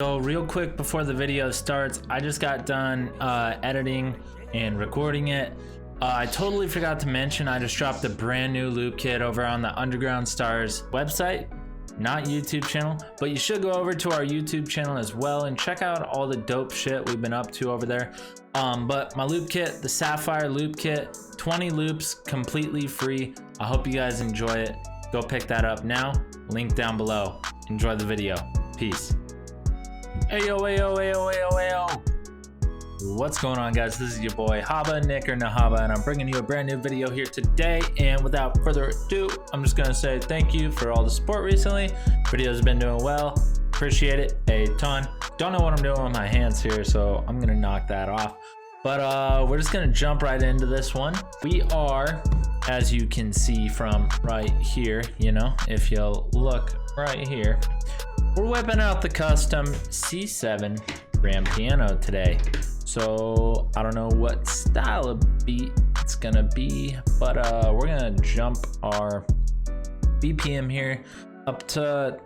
So real quick before the video starts, I just got done editing and recording it. I totally forgot to mention I just dropped a brand new loop kit over on the Underground Stars website, not YouTube channel, but you should go over to our YouTube channel as well and check out all the dope shit we've been up to over there. But my loop kit, the Sapphire loop kit, 20 loops completely free. I hope you guys enjoy it. Go pick that up now, link down below. Enjoy the video. Peace. Ayo, ayo, ayo, ayo, ayo. What's going on, guys? This is your boy Haba, Nick or Nahaba, and I'm bringing you a brand new video here today. And without further ado, I'm just gonna say thank you for all the support recently. Videos have been doing well. Appreciate it a ton. Don't know what I'm doing with my hands here, so I'm gonna knock that off. But we're just gonna jump right into this one. We are, as you can see from right here, you know, if you'll look right here, we're whipping out the custom C7 grand piano today. So I don't know what style of beat it's gonna be, but we're gonna jump our BPM here up to,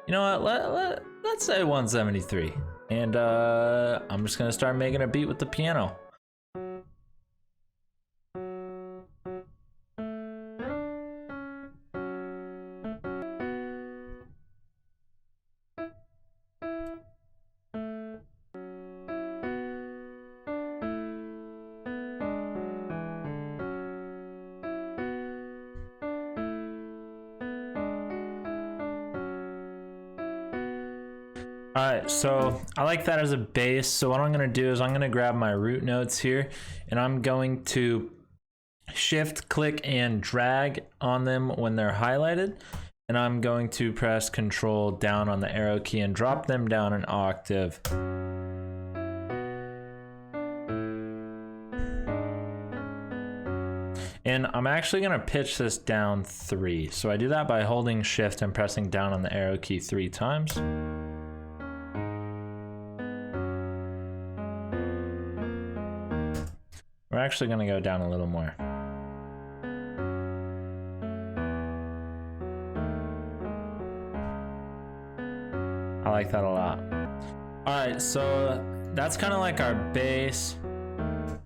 you know what, let's say 173. And I'm just gonna start making a beat with the piano. Alright, so I like that as a bass. So what I'm going to do is I'm going to grab my root notes here and I'm going to shift, click, and drag on them when they're highlighted. And I'm going to press Control down on the arrow key and drop them down an octave. And I'm actually going to pitch this down 3. So I do that by holding shift and pressing down on the arrow key 3 times. We're actually going to go down a little more. I like that a lot. Alright, so that's kind of like our bass.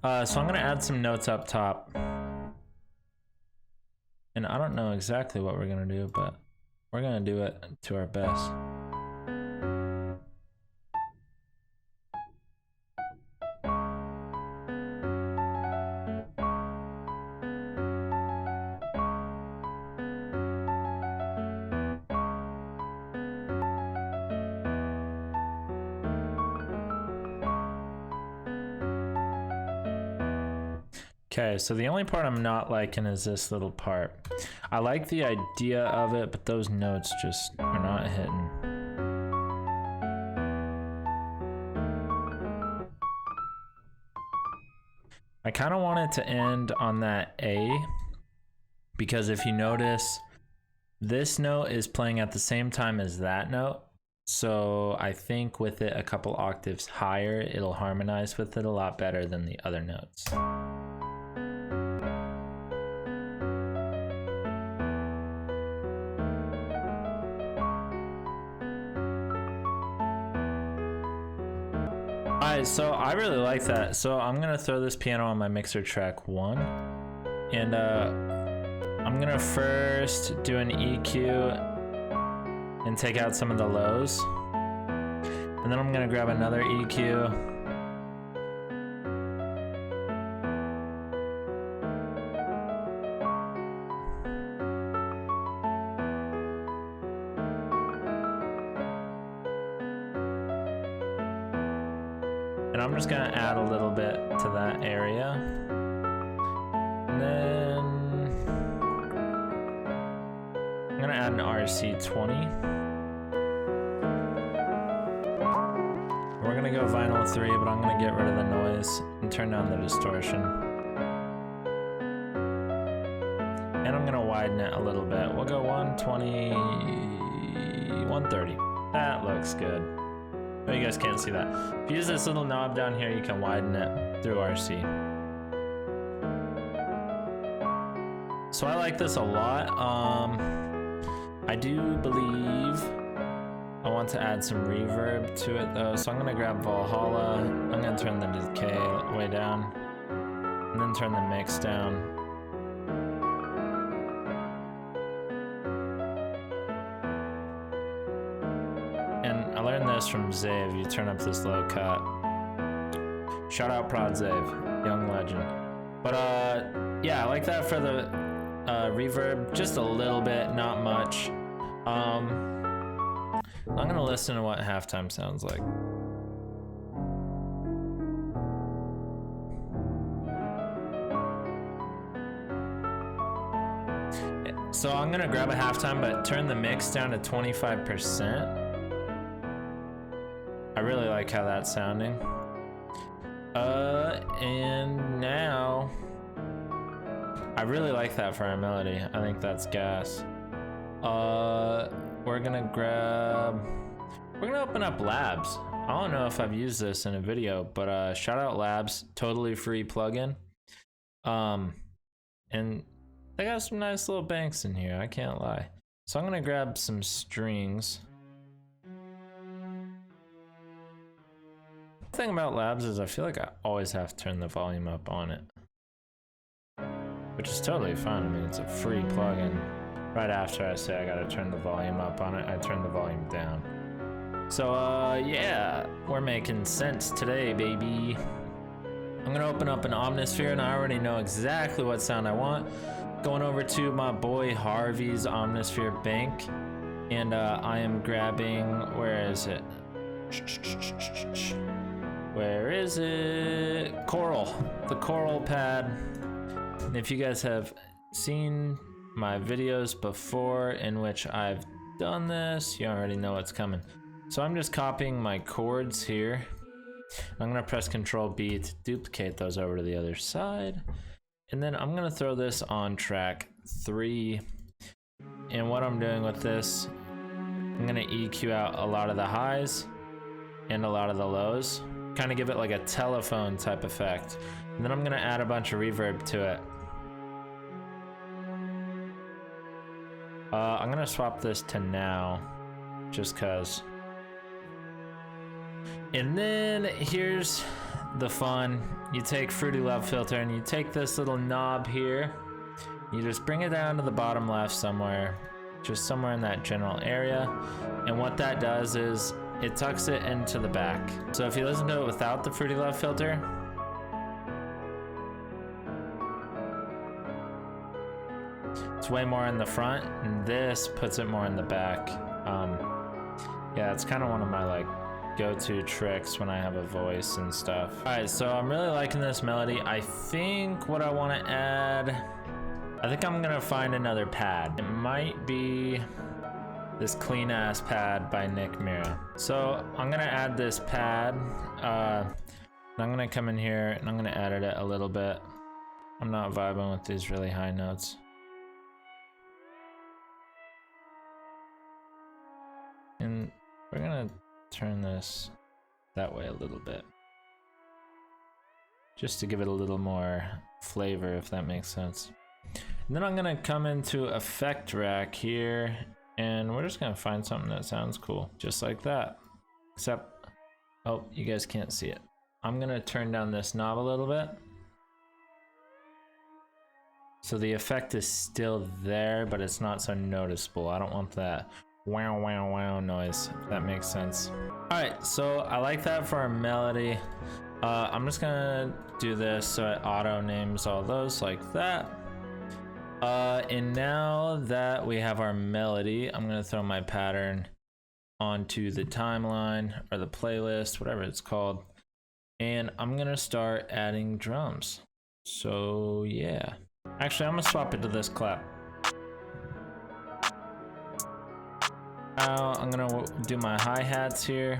So I'm going to add some notes up top. And I don't know exactly what we're going to do, but we're going to do it to our best. Okay, so the only part I'm not liking is this little part. I like the idea of it, but those notes just are not hitting. I kind of want it to end on that A, because if you notice, this note is playing at the same time as that note. So I think with it a couple octaves higher, it'll harmonize with it a lot better than the other notes. Alright, so I really like that. So I'm gonna throw this piano on my mixer track 1. And I'm gonna first do an EQ and take out some of the lows. And then I'm gonna grab another EQ. And I'm just gonna add a little bit to that area. And then I'm gonna add an RC20. We're gonna go vinyl 3, but I'm gonna get rid of the noise and turn down the distortion. And I'm gonna widen it a little bit. We'll go 120, 130. That looks good. Oh, you guys can't see that. If you use this little knob down here, you can widen it through RC. So I like this a lot. I do believe I want to add some reverb to it though, so I'm gonna grab Valhalla. I'm gonna turn the decay way down, and then turn the mix down. And I learned this from Zave. You turn up this low cut. Shout out Prod Zave, young legend. But yeah, I like that for the reverb, just a little bit, not much. I'm gonna listen to what halftime sounds like. So I'm gonna grab a halftime, but turn the mix down to 25%. I really like how that's sounding. And now I really like that for our melody. I think that's gas. We're gonna open up Labs. I don't know if I've used this in a video, but shout out Labs, totally free plugin. And they got some nice little banks in here, I can't lie. So I'm gonna grab some strings. The thing about Labs is I feel like I always have to turn the volume up on it, which is totally fine. I mean, it's a free plugin. Right after I say I gotta turn the volume up on it, I turn the volume down. So yeah, we're making sense today, baby. I'm gonna open up an Omnisphere, and I already know exactly what sound I want. Going over to my boy Harvey's Omnisphere bank, and I am grabbing, where is it? Where is it? Coral, the Coral pad. And if you guys have seen my videos before in which I've done this, you already know what's coming. So I'm just copying my chords here. I'm gonna press Control B to duplicate those over to the other side. And then I'm gonna throw this on track 3. And what I'm doing with this, I'm gonna EQ out a lot of the highs and a lot of the lows. Kind of give it like a telephone type effect. And then I'm gonna add a bunch of reverb to it. I'm gonna swap this to now, just cause. And then here's the fun. You take Fruity Love Filter and you take this little knob here. You just bring it down to the bottom left somewhere, just somewhere in that general area. And what that does is it tucks it into the back. So if you listen to it without the Fruity Love Filter, it's way more in the front, and this puts it more in the back. Yeah, it's kind of one of my like go-to tricks when I have a voice and stuff. All right, so I'm really liking this melody. I think what I want to add, I think I'm gonna find another pad. It might be this Clean Ass Pad by Nick Mira. So I'm gonna add this pad. I'm gonna come in here and I'm gonna edit it a little bit. I'm not vibing with these really high notes. And we're gonna turn this that way a little bit, just to give it a little more flavor, if that makes sense. And then I'm gonna come into Effect Rack here, and we're just gonna find something that sounds cool, just like that. Except, oh, you guys can't see it. I'm gonna turn down this knob a little bit, so the effect is still there, but it's not so noticeable. I don't want that wow wow wow noise, if that makes sense. All right, so I like that for our melody. I'm just gonna do this so it auto names all those like that. And now that we have our melody, I'm gonna throw my pattern onto the timeline or the playlist, whatever it's called, and I'm gonna start adding drums. So yeah, actually I'm gonna swap it to this clap. Now I'm gonna do my hi-hats here.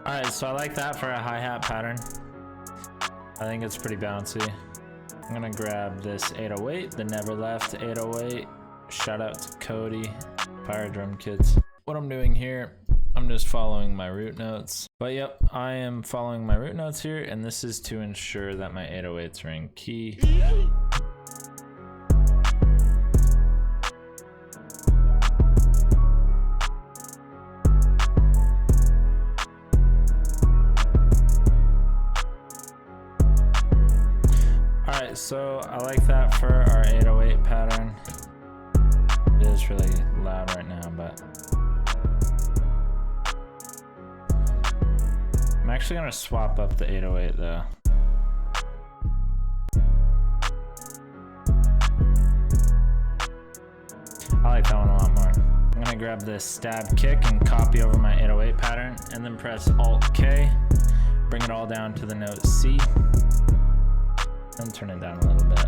All right, so I like that for a hi-hat pattern. I think it's pretty bouncy. I'm gonna grab this 808, the Never Left 808. Shout out to Cody, Fire Drum Kids. What I'm doing here, I'm just following my root notes. But yep, I am following my root notes here, and this is to ensure that my 808s are in key. Alright, so I like that for our 808 pattern. It is really loud right now, but I'm actually gonna swap up the 808 though. I like that one a lot more. I'm gonna grab this stab kick and copy over my 808 pattern, and then press Alt K, bring it all down to the note C, and turn it down a little bit.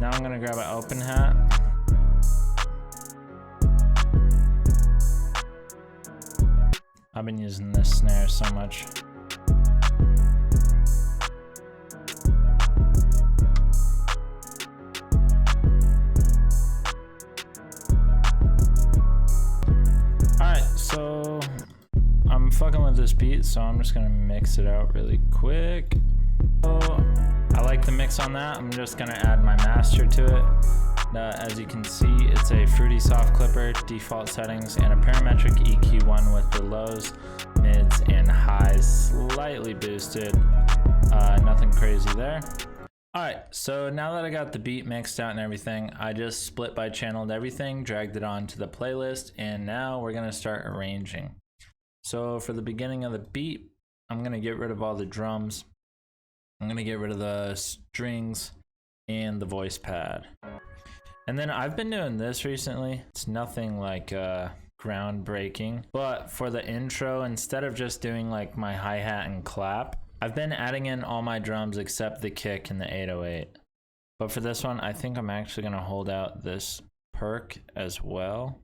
Now I'm gonna grab an open hat. I've been using this snare so much. Alright, so I'm fucking with this beat, so I'm just gonna mix it out really quick. So I like the mix on that. I'm just gonna add my master to it. As you can see, it's a fruity soft clipper, default settings, and a parametric EQ1 with the lows, mids, and highs slightly boosted. Nothing crazy there. Alright, so now that I got the beat mixed out and everything, I just split by channeled everything, dragged it onto the playlist, and now we're gonna start arranging. So for the beginning of the beat, I'm gonna get rid of all the drums. I'm gonna get rid of the strings and the voice pad. And then I've been doing this recently. It's nothing like groundbreaking, but for the intro, instead of just doing like my hi-hat and clap, I've been adding in all my drums except the kick and the 808. But for this one, I think I'm actually gonna hold out this perk as well.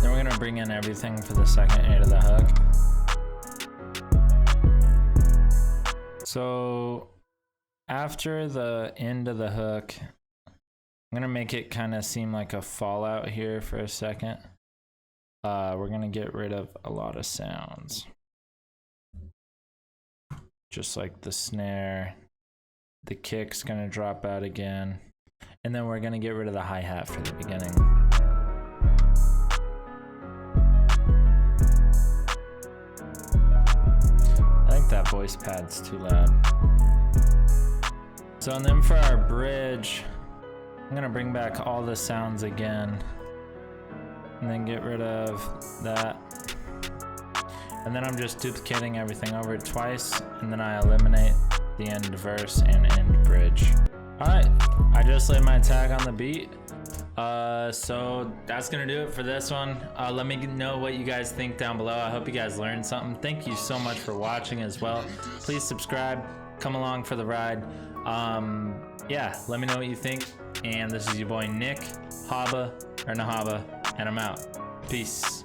Then we're gonna bring in everything for the second 8 of the hook. So after the end of the hook, I'm gonna make it kind of seem like a fallout here for a second. We're gonna get rid of a lot of sounds. Just like the snare, the kick's gonna drop out again, and then we're gonna get rid of the hi-hat for the beginning. That voice pad's too loud. So, and then for our bridge, I'm gonna bring back all the sounds again, and then get rid of that. And then I'm just duplicating everything over twice, and then I eliminate the end verse and end bridge. Alright, I just laid my tag on the beat. So that's gonna do it for this one. Let me know what you guys think down below. I hope you guys learned something. Thank you so much for watching as well. Please subscribe, come along for the ride. Yeah, let me know what you think. And this is your boy Nick, Nahaba, and I'm out. Peace.